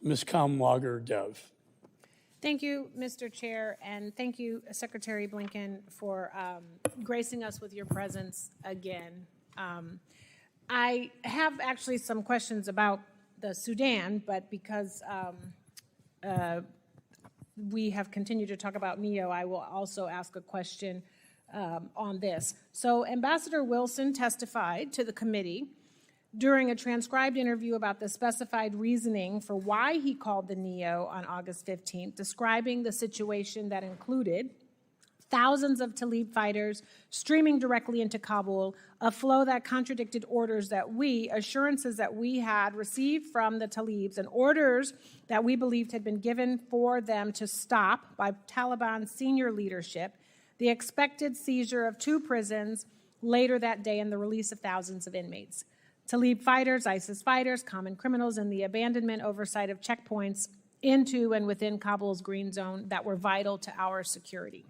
Ms. Kamlager-Dove. Thank you, Mr. Chair, and thank you, Secretary Blinken, for gracing us with your presence again. I have actually some questions about the Sudan, but because we have continued to talk about NEO, I will also ask a question on this. So Ambassador Wilson testified to the committee during a transcribed interview about the specified reasoning for why he called the NEO on August 15th, describing the situation that included thousands of Talib fighters streaming directly into Kabul, a flow that contradicted assurances that we had received from the Talibs, and orders that we believed had been given for them to stop by Taliban senior leadership, the expected seizure of 2 prisons later that day, and the release of thousands of inmates. Talib fighters, ISIS fighters, common criminals, and the abandonment oversight of checkpoints into and within Kabul's green zone that were vital to our security.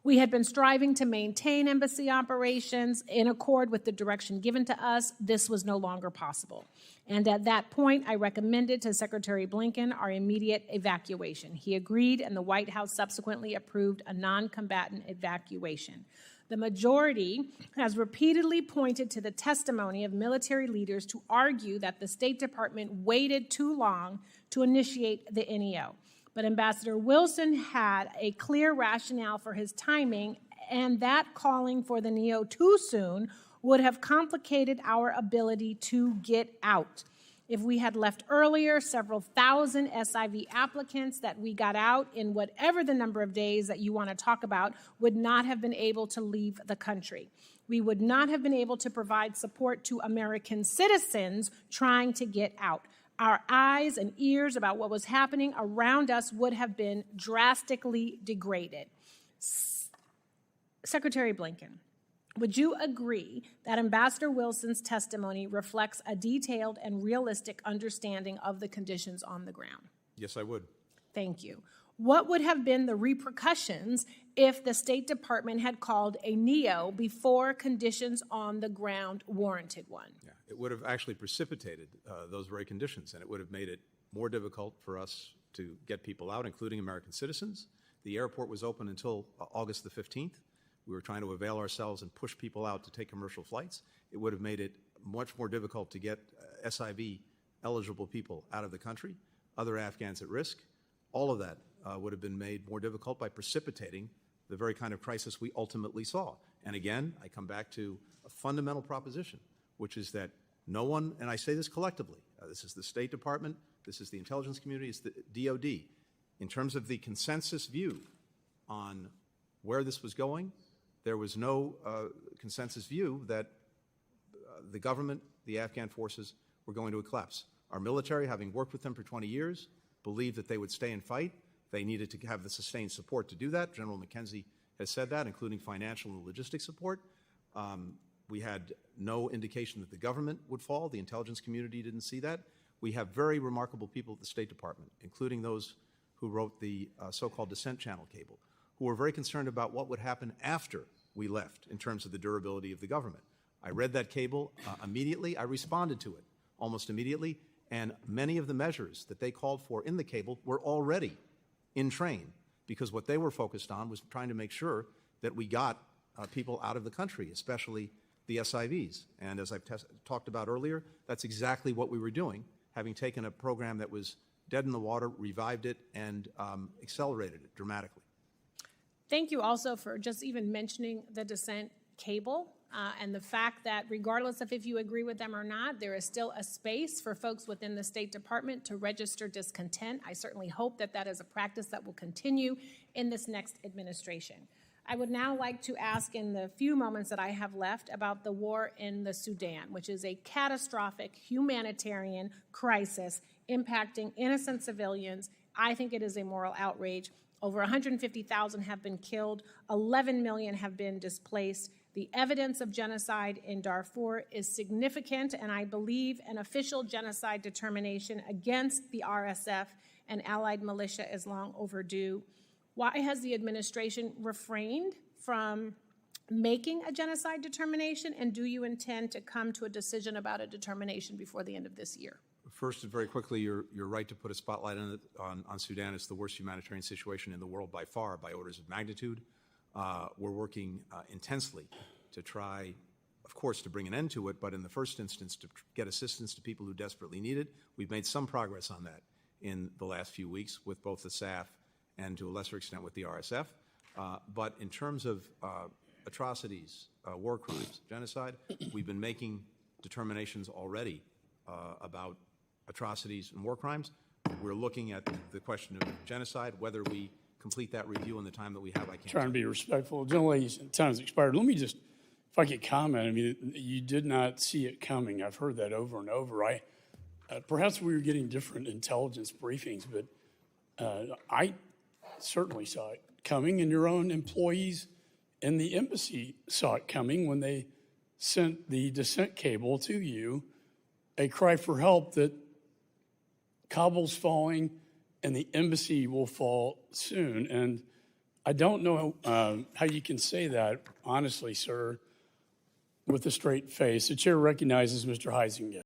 We had been striving to maintain embassy operations in accord with the direction given to us. This was no longer possible. And at that point, I recommended to Secretary Blinken our immediate evacuation. He agreed, and the White House subsequently approved a non-combatant evacuation. The majority has repeatedly pointed to the testimony of military leaders to argue that the State Department waited too long to initiate the NEO. But Ambassador Wilson had a clear rationale for his timing, and that calling for the NEO too soon would have complicated our ability to get out. If we had left earlier, several thousand SIV applicants that we got out in whatever the number of days that you want to talk about would not have been able to leave the country. We would not have been able to provide support to American citizens trying to get out. Our eyes and ears about what was happening around us would have been drastically degraded. Secretary Blinken, would you agree that Ambassador Wilson's testimony reflects a detailed and realistic understanding of the conditions on the ground? Yes, I would. Thank you. What would have been the repercussions if the State Department had called a NEO before conditions on the ground warranted one? Yeah, it would have actually precipitated those very conditions, and it would have made it more difficult for us to get people out, including American citizens. The airport was open until August the 15th. We were trying to avail ourselves and push people out to take commercial flights. It would have made it much more difficult to get SIV-eligible people out of the country, other Afghans at risk. All of that would have been made more difficult by precipitating the very kind of crisis we ultimately saw. And again, I come back to a fundamental proposition, which is that no one, and I say this collectively, this is the State Department, this is the intelligence community, it's the DOD, in terms of the consensus view on where this was going, there was no consensus view that the government, the Afghan forces, were going to collapse. Our military, having worked with them for 20 years, believed that they would stay and fight. They needed to have the sustained support to do that. General McKenzie has said that, including financial and logistic support. We had no indication that the government would fall. The intelligence community didn't see that. We have very remarkable people at the State Department, including those who wrote the so-called descent channel cable, who were very concerned about what would happen after we left in terms of the durability of the government. I read that cable immediately. I responded to it almost immediately, and many of the measures that they called for in the cable were already in train, because what they were focused on was trying to make sure that we got people out of the country, especially the SIVs. And as I've talked about earlier, that's exactly what we were doing, having taken a program that was dead in the water, revived it, and accelerated it dramatically. Thank you also for just even mentioning the descent cable and the fact that regardless of if you agree with them or not, there is still a space for folks within the State Department to register discontent. I certainly hope that that is a practice that will continue in this next administration. I would now like to ask in the few moments that I have left about the war in the Sudan, which is a catastrophic humanitarian crisis impacting innocent civilians. I think it is a moral outrage. Over 150,000 have been killed, 11 million have been displaced. The evidence of genocide in Darfur is significant, and I believe an official genocide determination against the RSF and allied militia is long overdue. Why has the administration refrained from making a genocide determination, and do you intend to come to a decision about a determination before the end of this year? First, very quickly, you're right to put a spotlight on Sudan. It's the worst humanitarian situation in the world by far, by orders of magnitude. We're working intensely to try, of course, to bring an end to it, but in the first instance, to get assistance to people who desperately need it. We've made some progress on that in the last few weeks with both the SAF and, to a lesser extent, with the RSF. But in terms of atrocities, war crimes, genocide, we've been making determinations already about atrocities and war crimes. We're looking at the question of genocide. Whether we complete that review in the time that we have, I can't Trying to be respectful. Gentleman's time has expired. Let me just, if I could comment, I mean, you did not see it coming. I've heard that over and over. Perhaps we were getting different intelligence briefings, but I certainly saw it coming, and your own employees in the embassy saw it coming when they sent the descent cable to you, a cry for help that Kabul's falling and the embassy will fall soon. And I don't know how you can say that, honestly, sir, with a straight face. The chair recognizes Mr. Heisinger.